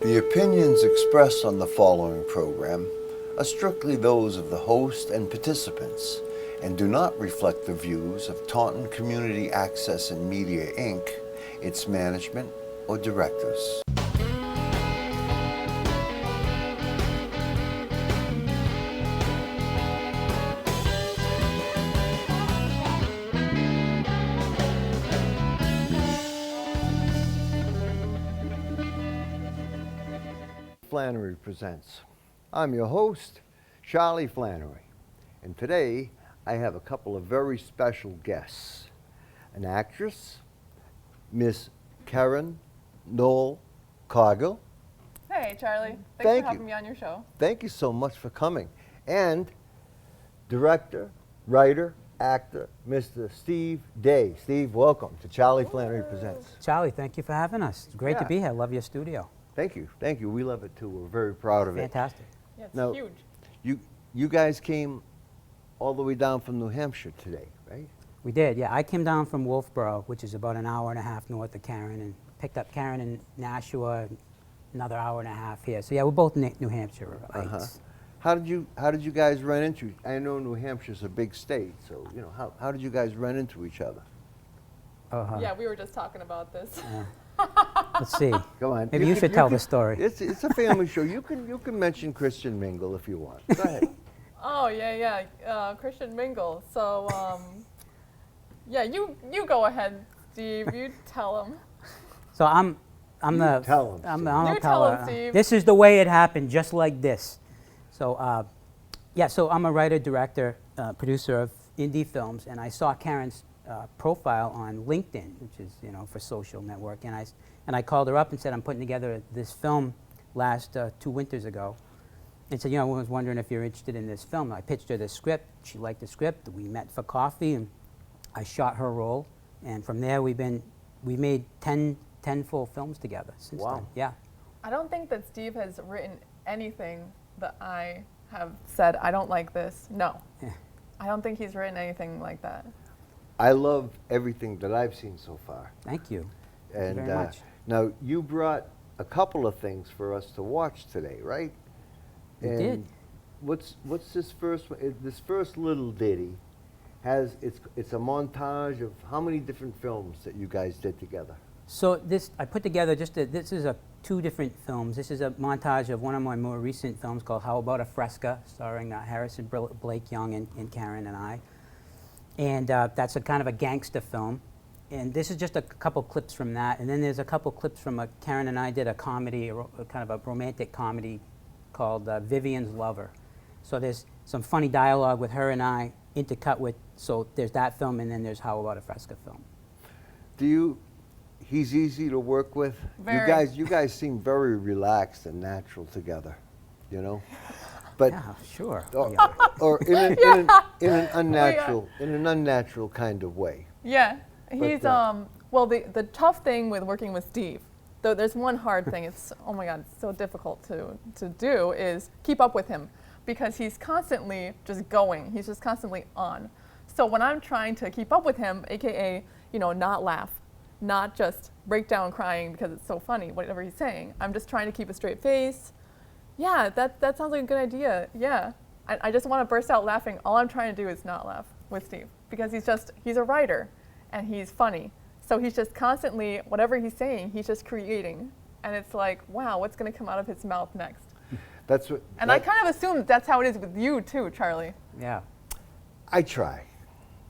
The opinions expressed on the following program are strictly those of the host and participants and do not reflect the views of Taunton Community Access and Media, Inc., its management, or directors. Flannery presents. I'm your host, Charlie Flannery, and today I have a couple of very special guests. An actress, Miss Keren Noel Coghill. Hey, Charlie. Thanks for having me on your show. Thank you so much for coming. And director, writer, actor, Mr. Steve Day. Steve, welcome to Charlie Flannery Presents. Charlie, thank you for having us. It's great to be here. Love your studio. Thank you. Thank you. We love it too. We're very proud of it. Fantastic. Yeah, it's Now, huge. You guys came all the way down from New Hampshire today, right? We did, yeah. I came down from Wolfboro, which is about an hour and a half north of Keren, and picked up Keren in Nashua, another hour and a half here. So yeah, we're both New Hampshireites. How did you guys run into? I know New Hampshire's a big state, so you know how did you guys run into each other? Yeah, we were just talking about this. Let's see. Come on. Maybe you should tell the story. It's a family show. You can mention Christian Mingle if you want. Go ahead. Oh yeah. Christian Mingle. So yeah, you go ahead, Steve. You tell him. So I'm the. Tell him. I'll tell him, Steve. This is the way it happened, just like this. So yeah, so I'm a writer, director, producer of indie films, and I saw Keren's profile on LinkedIn, which is for social network, and I called her up and said I'm putting together this film last 2 winters ago, and said I was wondering if you're interested in this film. I pitched her the script. She liked the script. We met for coffee, and I shot her role, and from there we made 10 full films together since then. Yeah. I don't think that Steve has written anything that I have said I don't like this. No. Yeah. I don't think he's written anything like that. I love everything that I've seen so far. Thank you. And Thank you very much. Now you brought a couple of things for us to watch today, right? We did. What's this first one? This first little ditty it's a montage of how many different films that you guys did together? So I put together this is 2 different films. This is a montage of one of my more recent films called How About a Fresca, starring Harrison Blake Young and Keren and I. And that's a kind of a gangster film. And this is just a couple clips from that. And then there's a couple clips from Keren and I did a comedy, kind of a romantic comedy called Vivian's Lover. So there's some funny dialogue with her and I intercut with, so there's that film, and then there's How About a Fresca film. He's easy to work with? Very. You guys seem very relaxed and natural together, But Yeah, sure. or in an unnatural kind of way. Yeah. He's well, the tough thing with working with Steve, though there's one hard thing, it's oh my god, it's so difficult to do, is keep up with him, because he's constantly just going. He's just constantly on. So when I'm trying to keep up with him, aka, not laugh, not just break down crying because it's so funny, whatever he's saying, I'm just trying to keep a straight face. Yeah, that sounds like a good idea. Yeah. I just want to burst out laughing. All I'm trying to do is not laugh with Steve, because he's a writer and he's funny. So he's just constantly, whatever he's saying, he's just creating. And it's like, wow, what's going to come out of his mouth next? I kind of assume that's how it is with you too, Charlie. Yeah. I try,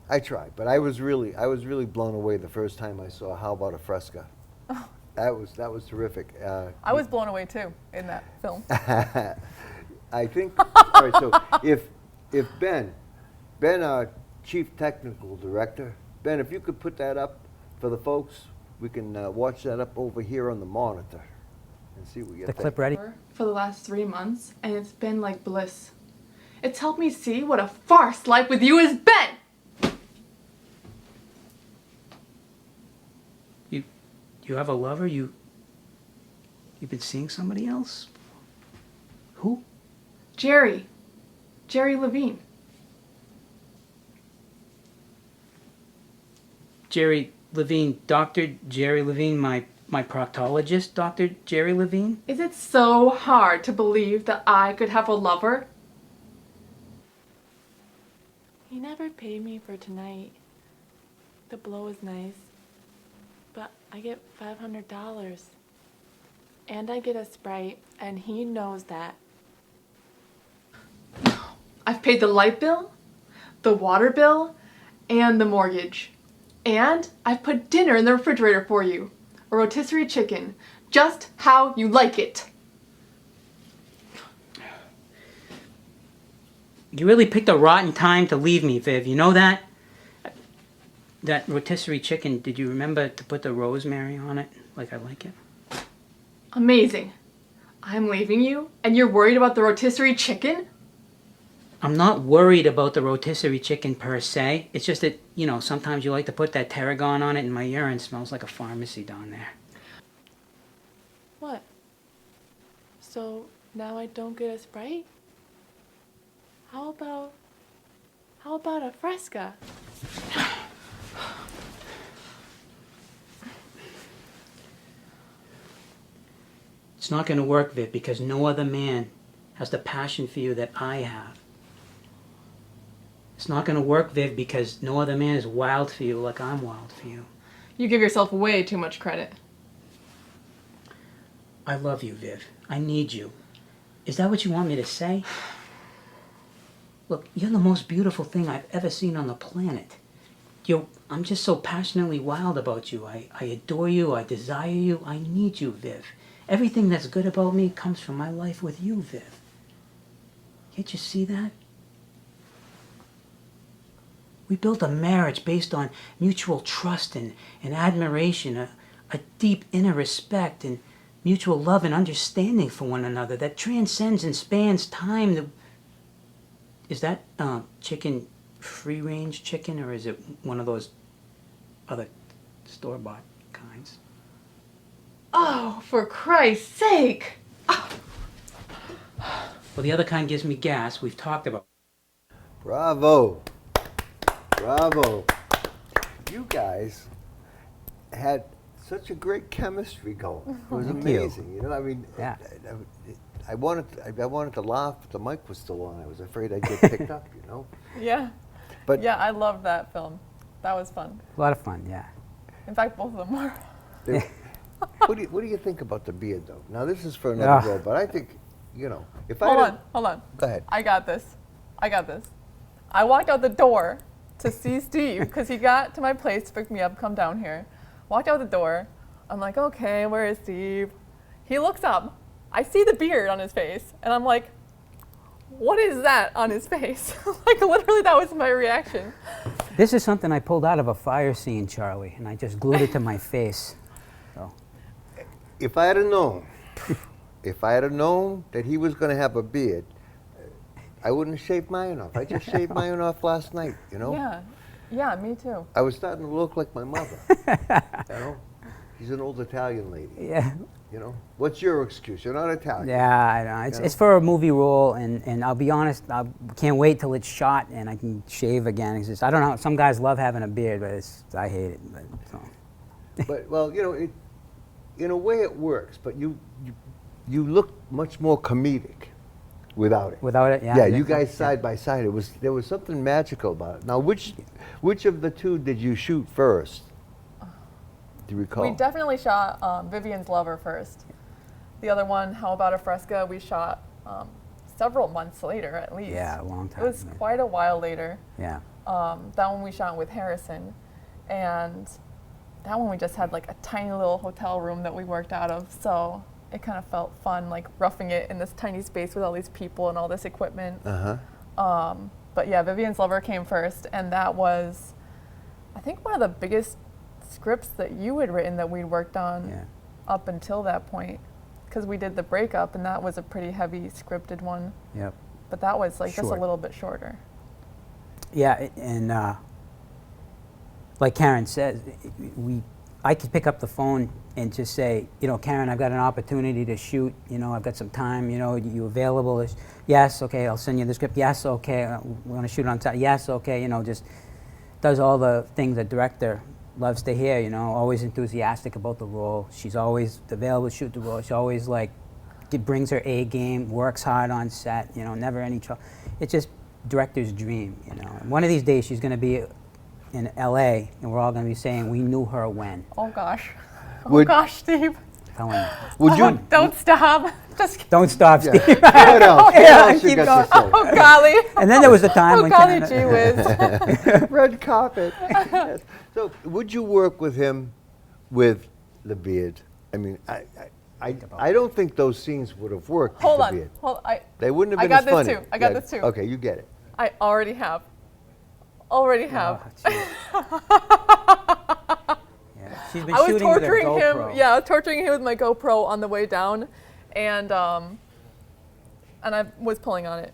but I was really blown away the first time I saw How About a Fresca. Oh. That was terrific. I was blown away too in that film. I think. All right. So if Ben, our chief technical director, Ben, if you could put that up for the folks, we can watch that up over here on the monitor and see what we get. The clip ready? For the last 3 months, and it's been like bliss. It's helped me see what a farce life with you has been. You have a lover? You've been seeing somebody else? Who? Jerry Levine. Jerry Levine, Dr. Jerry Levine, my my proctologist, Dr. Jerry Levine. Is it so hard to believe that I could have a lover? He never paid me for tonight. The blow is nice, but I get $500. And I get a Sprite, and he knows that. I've paid the light bill, the water bill, and the mortgage. And I've put dinner in the refrigerator for you. A rotisserie chicken. Just how you like it. You really picked a rotten time to leave me, Viv. You know that? That rotisserie chicken, did you remember to put the rosemary on it like I like it? Amazing. I'm leaving you, and you're worried about the rotisserie chicken? I'm not worried about the rotisserie chicken per se. It's just that, you know, sometimes you like to put that tarragon on it and my urine smells like a pharmacy down there. What? So now I don't get a Sprite? How about a Fresca? It's not going to work, Viv, because no other man has the passion for you that I have. It's not going to work, Viv, because no other man is wild for you like I'm wild for you. You give yourself way too much credit. I love you, Viv. I need you. Is that what you want me to say? Look, you're the most beautiful thing I've ever seen on the planet. I'm just so passionately wild about you. I adore you. I desire you. I need you, Viv. Everything that's good about me comes from my life with you, Viv. Can't you see that? We built a marriage based on mutual trust and admiration, a deep inner respect and mutual love and understanding for one another that transcends and spans time. Is that chicken free-range chicken, or is it one of those other store-bought kinds? Oh, for Christ's sake! Oh. Well, the other kind gives me gas. We've talked about. Bravo. Bravo. You guys had such a great chemistry going. It was amazing. You know, I mean, Yeah. I wanted to laugh, but the mic was still on. I was afraid I'd get picked up, you know. Yeah. But Yeah, I loved that film. That was fun. A lot of fun, yeah. In fact, both of them were. what do you think about the beard, though? Now, this is for another role, but I think, you know, if I Hold on. Go ahead. I got this. I walked out the door to see Steve because he got to my place to pick me up, come down here. Walked out the door. I'm like, okay, where is Steve? He looks up. I see the beard on his face, and I'm like, what is that on his face? Like, literally, that was my reaction. This is something I pulled out of a fire scene, Charlie, and I just glued it to my face. So. If I had known that he was going to have a beard, I wouldn't have shaved mine off. I just shaved mine off last night, you know? Yeah, me too. I was starting to look like my mother, you know? She's an old Italian lady. Yeah. You know? What's your excuse? You're not Italian. Yeah, I know. It's for a movie role, and I'll be honest, I can't wait till it's shot and I can shave again. It's just, I don't know, some guys love having a beard, but I hate it. But, well, you know, in a way it works, but you look much more comedic without it. Without it, yeah. Yeah, you guys side by side. There was something magical about it. Now, which of the two did you shoot first? Do you recall? We definitely shot Vivian's Lover first. The other one, How About a Fresca, we shot several months later at least. Yeah, a long time. It was quite a while later. Yeah. That one we shot with Harrison. And that one we just had like a tiny little hotel room that we worked out of. So it kind of felt fun, like roughing it in this tiny space with all these people and all this equipment. But yeah, Vivian's Lover came first. And that was, I think, one of the biggest scripts that you had written that we'd worked on up until that point, because we did The Breakup, and that was a pretty heavy scripted one. Yep. But that was like just a Short. little bit shorter. Yeah, and like Karen says, I could pick up the phone and just say, you know, Karen, I've got an opportunity to shoot. You know, I've got some time. You know, you available? Yes, okay. I'll send you the script. Yes, okay. We're gonna shoot on time. Yes, okay. You know, just does all the things a director loves to hear, you know, always enthusiastic about the role. She's always available to shoot the role. She always like brings her A game, works hard on set, you know, never any trouble. It's just director's dream, you know. And one of these days she's going to be in LA and we're all going to be saying we knew her when. Oh gosh. Oh Would- gosh, Steve. Telling you. Would you? Don't stop. Just keep Don't stop, Yeah. Steve. What else? Yeah, What else you keep got to say? oh golly. And then there was a time Oh when golly Karen- gee whiz. Red carpet. Yes. So, would you work with him with the beard? I mean, I don't think those scenes would have worked Hold with on. the beard. Hold They wouldn't have I been got as this funny. too. I got this too. Okay, you get it. I already have. Already have. Oh, jeez. Yeah. She's been I was shooting with her torturing him. GoPro. Yeah, I was torturing him with my GoPro on the way down, and I was pulling on it.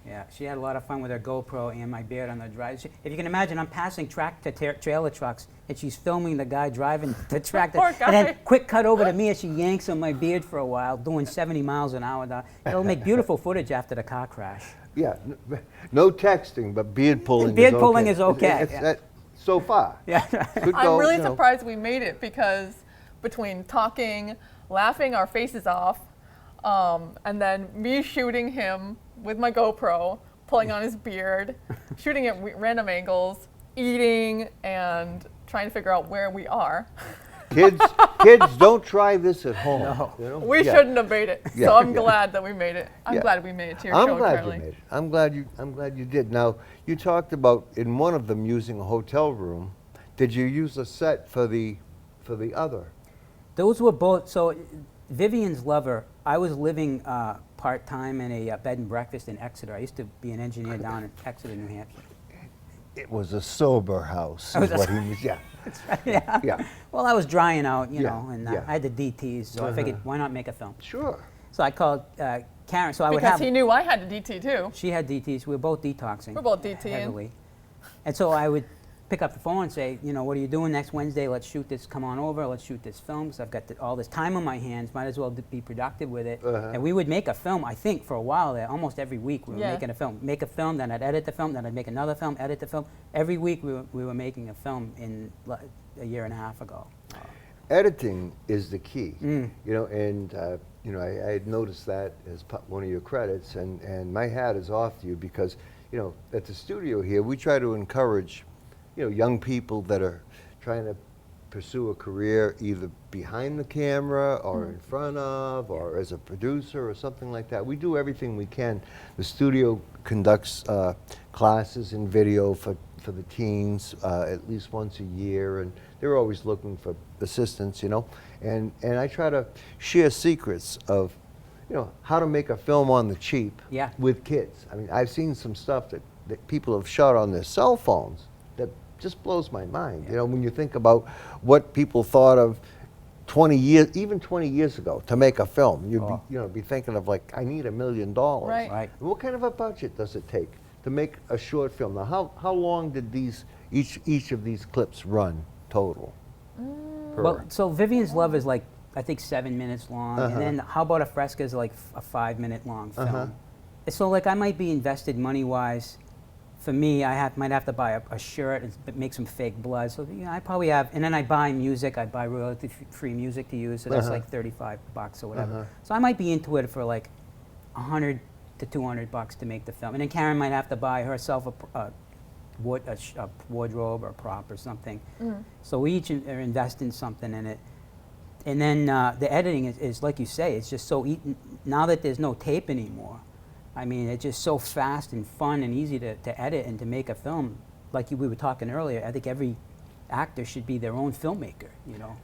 Yeah, she had a lot of fun with her GoPro and my beard on the drive. If you can imagine, I'm passing trailer trucks, and she's filming the guy driving the tractor. Poor And then guy. quick cut over to me as she yanks on my beard for a while, doing 70 miles an hour. It'll make beautiful footage after the car crash. Yeah, no texting, but beard pulling. Beard is pulling okay. is okay, It's- yeah. that- so far. Yeah. Could I'm go, really you know. surprised we made it because between talking, laughing our faces off, and then me shooting him with my GoPro, pulling on his beard, shooting at random angles, eating, and trying to figure out where we are. Kids, don't try this at home. No. You know? We Yeah. shouldn't have made it. Yeah, So I'm yeah. glad that we made it. I'm Yeah. glad we made it to your I'm show, glad Charlie. you made it. I'm glad you did. Now, you talked about in one of them using a hotel room. Did you use a set for the other? Those were both. So Vivian's lover, I was living part-time in a bed and breakfast in Exeter. I used to be an engineer down in Exeter, New Hampshire. It was a sober house, It was is a- what he was. Yeah. Yeah. Yeah. Well, I was drying out, you Yeah, know, and yeah. I had the DTs, so I figured, why not make a film? Sure. So I called Karen. So I would Because have. he knew I had a DT too. She had DTs. We were both detoxing. We're both DTing. heavily. And so I would pick up the phone and say, you know, what are you doing next Wednesday? Let's shoot this. Come on over. Let's shoot this film. So I've got all this time on my hands. Might as well be productive with it. And we would make a film. I think for a while there, almost every week we were Yeah. making a film. Make a film, then I'd edit the film, then I'd make another film, edit the film. Every week we were making a film in a year and a half ago. Editing is the key. Mm. You know, and you know, I had noticed that as one of your credits, and my hat is off to you because, you know, at the studio here, we try to encourage, you know, young people that are trying to pursue a career either behind the camera or in front of or as a producer or something like that. We do everything we can. The studio conducts classes in video for the teens at least once a year, and they're always looking for assistance, you know. And I try to share secrets of, you know, how to make a film on the cheap Yeah. with kids. I mean, I've seen some stuff that people have shot on their cell phones that just blows my mind. You know, when you think about what people thought of 20 years, even 20 years ago, to make a film, you'd Oh. be, you know, be thinking of like, I need $1 million. Right. Right. What kind of a budget does it take to make a short film? Now, how long did each of these clips run total? Per- Well, so Vivian's Love is like, I think 7 minutes long, and then How About a Fresca is like a 5-minute long film. So like I might be invested money-wise. For me, I might have to buy a shirt and make some fake blood. So you know, I probably have, and then I buy music. I buy royalty-free music to use. So that's like $35 or whatever. So I might be into it for like $100 to $200 to make the film. And then Karen might have to buy herself a wardrobe or prop or something. So we each are investing something in it. And then the editing is like you say, it's just so now that there's no tape anymore. I mean, it's just so fast and fun and easy to edit and to make a film. Like we were talking earlier, I think every actor should be their own filmmaker, you know.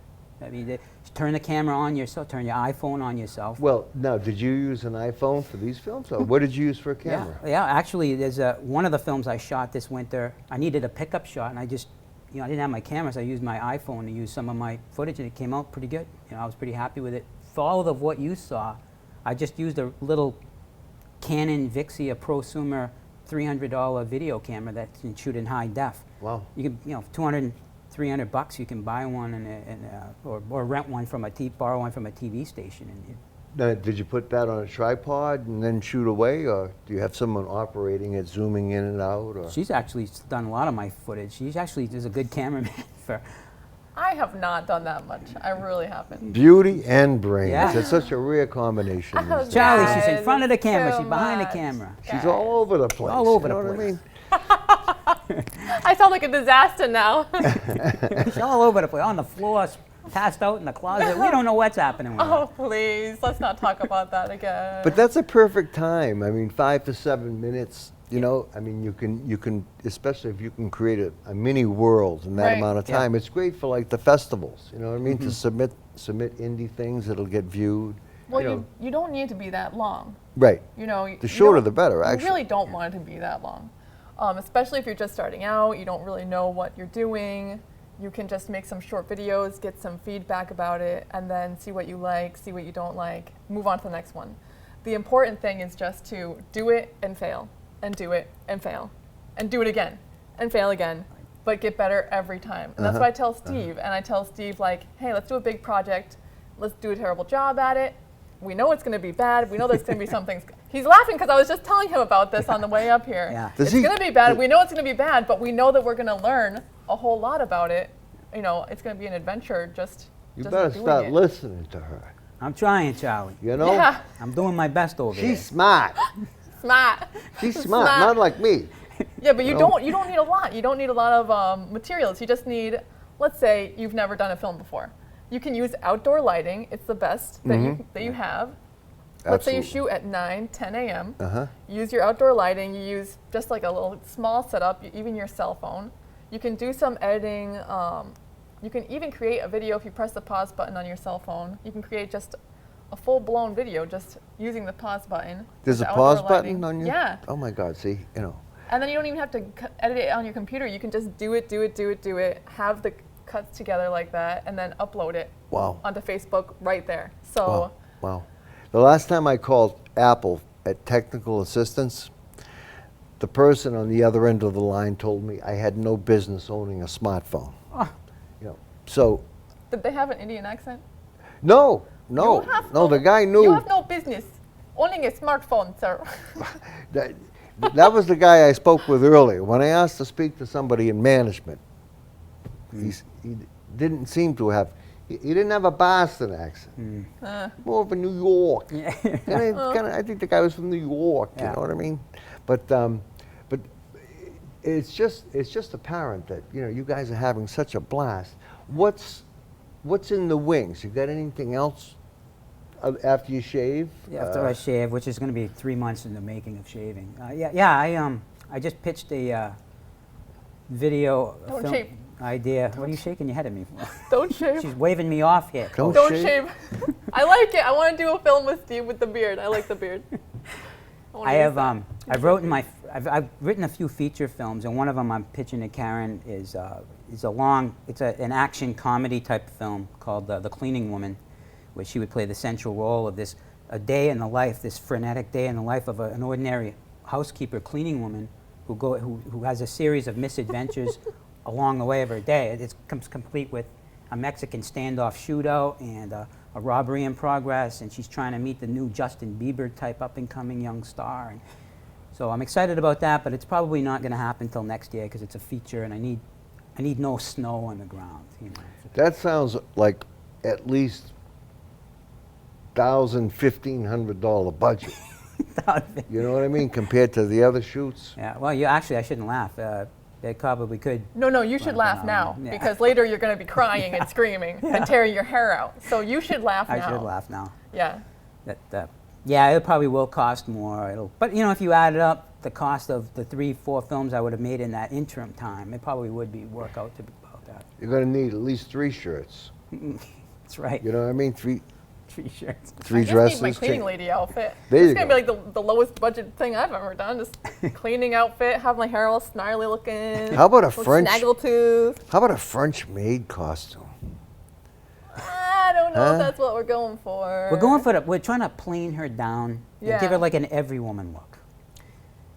I mean, turn the camera on yourself, turn your iPhone on yourself. Well, now, did you use an iPhone for these films, or what did you use for a camera? Yeah, actually, there's one of the films I shot this winter. I needed a pickup shot, and I just, you know, I didn't have my camera, so I used my iPhone to use some of my footage, and it came out pretty good. You know, I was pretty happy with it. For all of what you saw, I just used a little Canon Vixia prosumer $300 video camera that can shoot in high def. Wow. You can, you know, $200, $300, you can buy one or rent one from borrow one from a TV station, and Did you put that on a tripod and then shoot away, or do you have someone operating it, zooming in and out? Or? She's actually done a lot of my footage. She's actually is a good cameraman for. I have not done that much. I really haven't. Beauty and brains. Yeah. It's such a rare combination. these days. Charlie, she's Guys, in front of the it's camera. too She's behind the much. camera. She's all over the place. All over you know the what place. I mean? I sound like a disaster now. She's all over the place. On the floor, passed out in the closet. We don't know what's happening with Oh, her. please, let's not talk about that again. But that's a perfect time. I mean, 5 to 7 minutes. You know, I mean, you can, especially if you can create a mini world in that Right. amount of Yeah. time. It's great for like the festivals. You know what I mean? To submit indie things that'll get viewed. well, you know. you don't need to be that long. Right. You know, The shorter the better, You actually. really don't want it to be that long, especially if you're just starting out. You don't really know what you're doing. You can just make some short videos, get some feedback about it, and then see what you like, see what you don't like, move on to the next one. The important thing is just to do it and fail, and do it and fail, and do it again, and fail again, but get better every time. And that's what I tell Steve. And I tell Steve, like, hey, let's do a big project. Let's do a terrible job at it. We know it's going to be bad. We know there's going to be something. He's laughing because I was just telling him about this on the way up here. Yeah. Does It's he- going to be bad. We know it's going to be bad, but we know that we're going to learn a whole lot about it. You know, it's going to be an adventure. You just better doing start it. listening to her. I'm trying, Charlie. You know? Yeah, I'm doing my best over She's here. smart. smart. She's smart, Smart. not like me. Yeah, but you know? don't need a lot. You don't need a lot of materials. You just need, let's say you've never done a film before. You can use outdoor lighting. It's the best that you have. Let's say you Absolutely. shoot at 9, 10 a.m. Uh-huh. Use your outdoor lighting. You use just like a little small setup, even your cell phone. You can do some editing. You can even create a video if you press the pause button on your cell phone. You can create just a full-blown video just using the pause button. There's with a the pause outdoor button lighting. on your? Yeah. Oh my God, see, you know. And then you don't even have to edit it on your computer. You can just do it, have the cuts together like that, and then upload it Wow. onto Facebook right there. So, Wow. Wow. The last time I called Apple at technical assistance, the person on the other end of the line told me I had no business owning a smartphone. Oh. You know, so did they have an Indian accent? no, You no, have no. The guy knew. You have no business owning a smartphone, sir. that was the guy I spoke with earlier. When I asked to speak to somebody in management, he didn't seem to have. He didn't have a Boston accent. More of a New York. Yeah. I think the guy was from New York. Yeah. You know what I mean? But it's just apparent that you guys are having such a blast. What's in the wings? You got anything else after you shave? After I shave, which is going to be 3 months in the making of shaving. I just pitched a video Don't film shave. idea. What are you shaking your head at me for? Don't shave. She's waving me off here. Don't Don't shave? shave. I like it. I want to do a film with Steve with the beard. I like the beard. wanna I use have that. I've written a few feature films, and one of them I'm pitching to Karen is an action comedy type film called The Cleaning Woman, where she would play the central role of this frenetic day in the life of an ordinary housekeeper cleaning woman who has a series of misadventures along the way of her day. It comes complete with a Mexican standoff shootout and a robbery in progress, and she's trying to meet the new Justin Bieber type up-and-coming young star. And so I'm excited about that, but it's probably not going to happen until next year because it's a feature, and I need no snow on the ground. That sounds like at least $1,500 budget. You know what I mean? Compared to the other shoots. Yeah. Well, I shouldn't laugh. They probably could. No, you should Well, laugh now yeah. because later you're going to be crying and screaming and tearing your hair out. So you should laugh I now. should laugh now. Yeah. Yeah, it probably will cost more. But if you added up the cost of the 3-4 films I would have made in that interim time, it probably would work out to be about that. You're going to need at least 3 shirts. That's right. You know what I mean? 3 shirts. 3 I just dresses. need my cleaning cha- lady outfit. There This you is gonna be go. like the lowest budget thing I've ever done. Just cleaning outfit, have my hair all snarly looking. How about a little French- snaggletooth? How about a French maid costume? I don't know Huh? if that's what we're going for. We're trying to plane her down and give her Yeah. like an every woman look.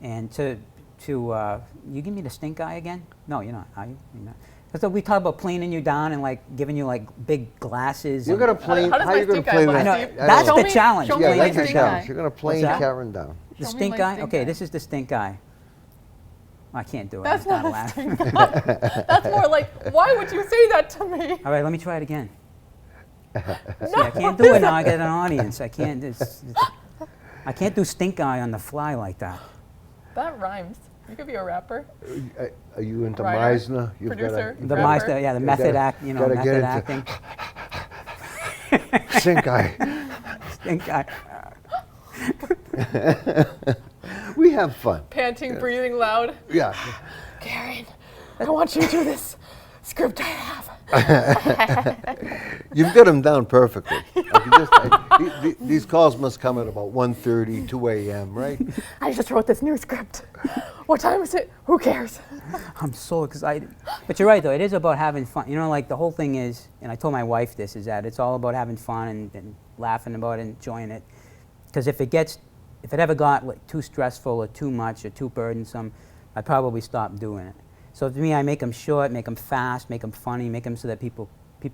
And you give me the stink eye again? No, you're not. Are you? You're not. So we talk about planing you down and like giving you like big glasses. You're and- gonna plane. How does How my you gonna stink eye plane look, I know, that? Steve? that's Show the me- challenge. show me Yeah, my that's planing the her stink down. challenge. You're gonna plane that? Keren down. The Show me stink my eye? stink Okay, eye. this is the stink eye. I can't do it. That's I'm not a laughing. stink eye. That's more like, why would you say that to me? All right, let me try it again. See, I can't do it now. I get an audience. I can't. I can't do stink eye on the fly like that. That rhymes. You could be a rapper. Are you into Writer, Meisner? producer. The Rapper. Meister, yeah, the method gotta- act, gotta get method into- acting. Stink eye. Stink eye. We have fun. Panting, breathing loud. Yeah. Keren, I want you to do this script I have. You've got them down perfectly. These calls must come at about 1:30, 2 a.m., right? I just wrote this new script. What time is it? Who cares? I'm so excited. But you're right, though. It is about having fun. You know, like the whole thing is, and I told my wife this, is that it's all about having fun and laughing about it, enjoying it. Because if it ever got like, too stressful or too much or too burdensome, I'd probably stop doing it. So to me, I make them short, make them fast, make them funny, make them so that people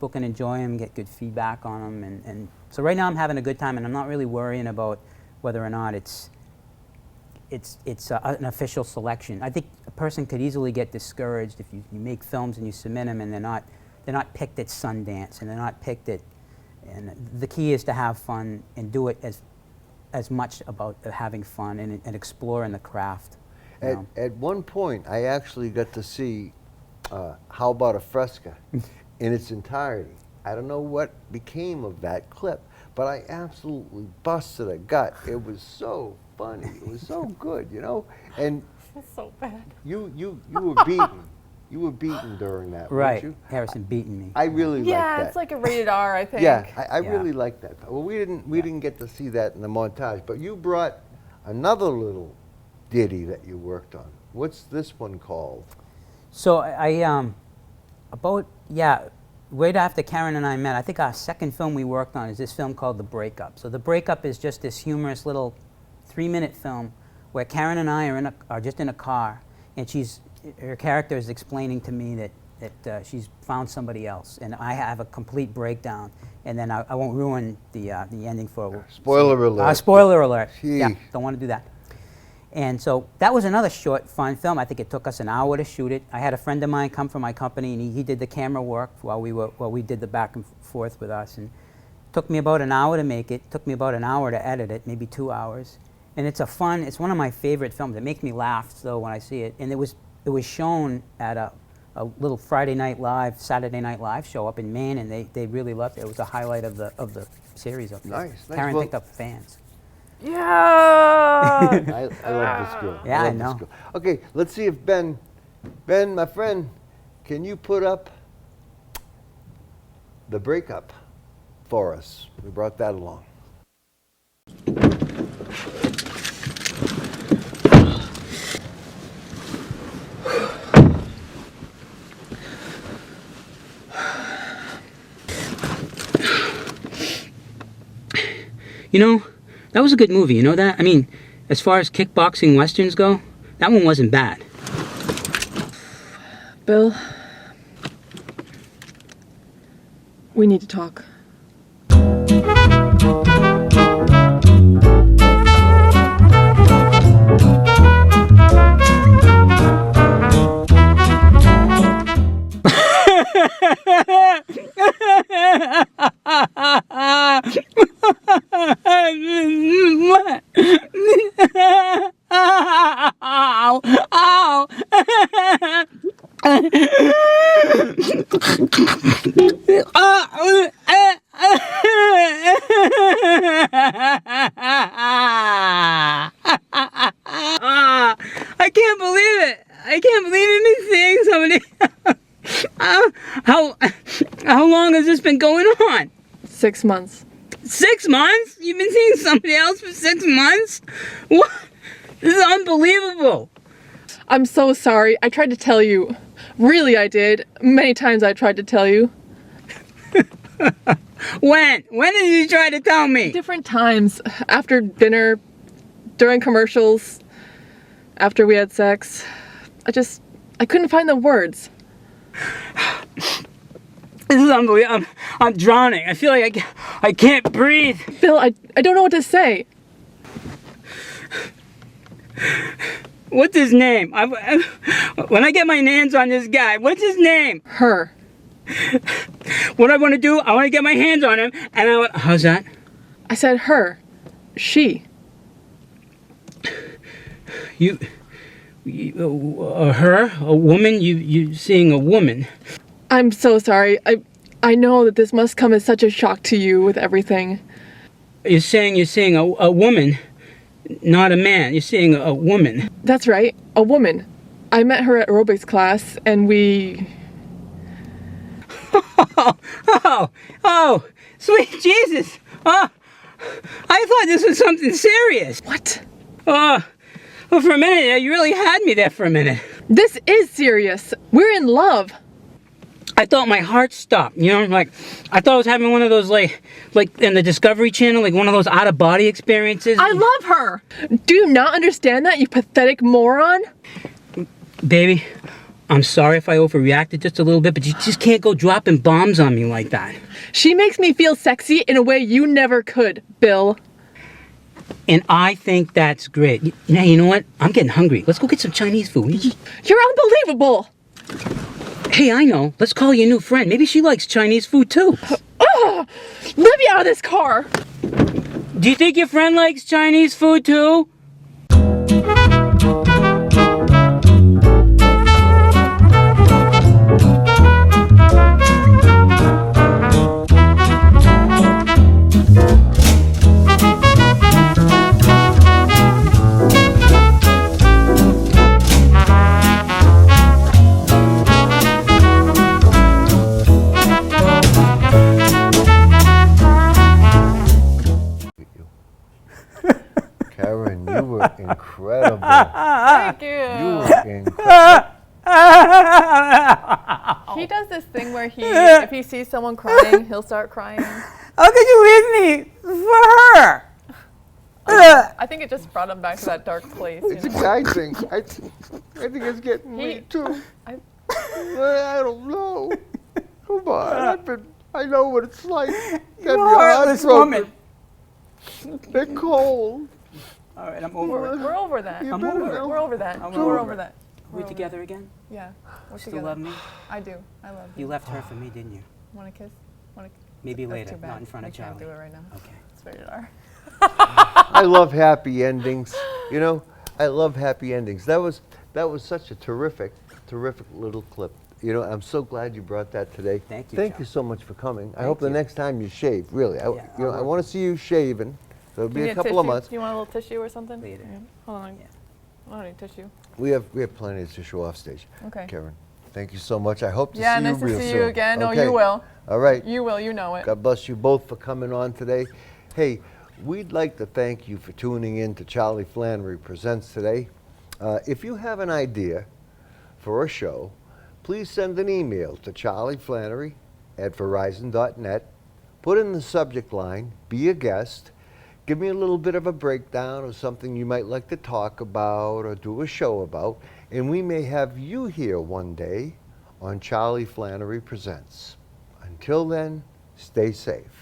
can enjoy them, get good feedback on them. And so right now I'm having a good time, and I'm not really worrying about whether or not it's an official selection. I think a person could easily get discouraged if you make films and you submit them and they're not picked at Sundance and they're not picked at. And the key is to have fun and do it as much about having fun and exploring the craft. you know. At one point, I actually got to see How About a Fresca in its entirety. I don't know what became of that clip, but I absolutely busted a gut. It was so funny. It was so good, you know? And It's so bad. you were beaten. You were beaten during that, Right, weren't you? Harrison beating me. I really liked Yeah, that. it's like a rated R, I think. Yeah, I Yeah. really like that. Well, we didn't get to see that in the montage, but you brought another little ditty that you worked on. What's this one called? So right after Keren and I met, I think our second film we worked on is this film called The Breakup. So The Breakup is just this humorous little 3-minute film where Keren and I are just in a car, and her character is explaining to me that she's found somebody else, and I have a complete breakdown, and then I won't ruin the ending for her. Spoiler alert. Spoiler alert. Gee. Yeah, don't want to do that. And so that was another short, fun film. I think it took us an hour to shoot it. I had a friend of mine come from my company, and he did the camera work while we did the back and forth with us. And it took me about an hour to make it. Took me about an hour to edit it, maybe 2 hours. And it's one of my favorite films. It makes me laugh still when I see it. And it was shown at a little Saturday Night Live show up in Maine, and they really loved it. It was a highlight of the series up there. Nice. Keren Well, picked up fans. Yeah. I love this girl. Yeah, I love this know. girl. Okay, let's see if Ben, my friend, can you put up The Breakup for us? We brought that along. You know, that was a good movie, you know that? I mean, as far as kickboxing westerns go, that one wasn't bad. Bill, we need to talk. Ow! Ow! I can't believe it. I can't believe you've been seeing somebody. How long has this been going on? 6 months. 6 months? You've been seeing somebody else for 6 months? What? This is unbelievable. I'm so sorry. I tried to tell you. Really, I did. Many times I tried to tell you. When? When did you try to tell me? Different times. After dinner, during commercials, after we had sex. I couldn't find the words. This is unbelievable. I'm drowning. I feel like I can't breathe. Bill, I don't know what to say. What's his name? When I get my hands on this guy, what's his name? Her. What I want to do, I want to get my hands on him, and how's that? I said her. She. Her? A woman? You seeing a woman? I'm so sorry. I know that this must come as such a shock to you with everything. You're saying you're seeing a woman, not a man. You're seeing a woman. That's right, a woman. I met her at aerobics class, and we... Oh, sweet Jesus. Oh, I thought this was something serious. What? Oh, well, for a minute there, you really had me there for a minute. This is serious. We're in love. I thought my heart stopped, you know, like, I thought I was having one of those, like in the Discovery Channel, like one of those out-of-body experiences. I love her. Do you not understand that, you pathetic moron? Baby, I'm sorry if I overreacted just a little bit, but you just can't go dropping bombs on me like that. She makes me feel sexy in a way you never could, Bill. And I think that's great. You know what? I'm getting hungry. Let's go get some Chinese food. You're unbelievable. Hey, I know. Let's call your new friend. Maybe she likes Chinese food too. Ugh! Let me out of this car. Do you think your friend likes Chinese food too? Keren, you were incredible. Thank You you. were incredible. He does this thing where if he sees someone crying, he'll start crying. How could you leave me for her? I think it just brought him back to that dark place. It's a You know? guy thing. I think it's getting me too. I- I don't know. Come on, I know what it's like. You heartless woman. They're cold. All right, I'm over it. We're over that. You I'm better over it. know. We're over that. I'm We're over over it. that. We together again? Yeah. We're Still together. love me? I do. I love you. You left her for me, didn't you? Want a kiss? Maybe That's later, too bad. not in front of I can't Charlie. do it right now. Okay. It's rated R. I love happy endings. You know, I love happy endings. That was such a terrific little clip. You know, I'm so glad you brought that today. Thank you, Thank John. you so much for coming. I Thank hope the you. next time you shave, really. Yeah, I want to see you shaving. So it'll be a couple of months. Do you want a little tissue or something? Later. Yeah. Hold on. Yeah. I don't need tissue. We have plenty of tissue off stage. Okay. Keren, thank you so much. I hope to Yeah, see you nice to real see soon. you again. Oh, Okay. you will. All right. You will. You know it. God bless you both for coming on today. Hey, we'd like to thank you for tuning in to Charlie Flannery Presents today. If you have an idea for a show, please send an email to charlieflannery@verizon.net. Put in the subject line, "Be a guest." Give me a little bit of a breakdown of something you might like to talk about or do a show about, and we may have you here one day on Charlie Flannery Presents. Until then, stay safe.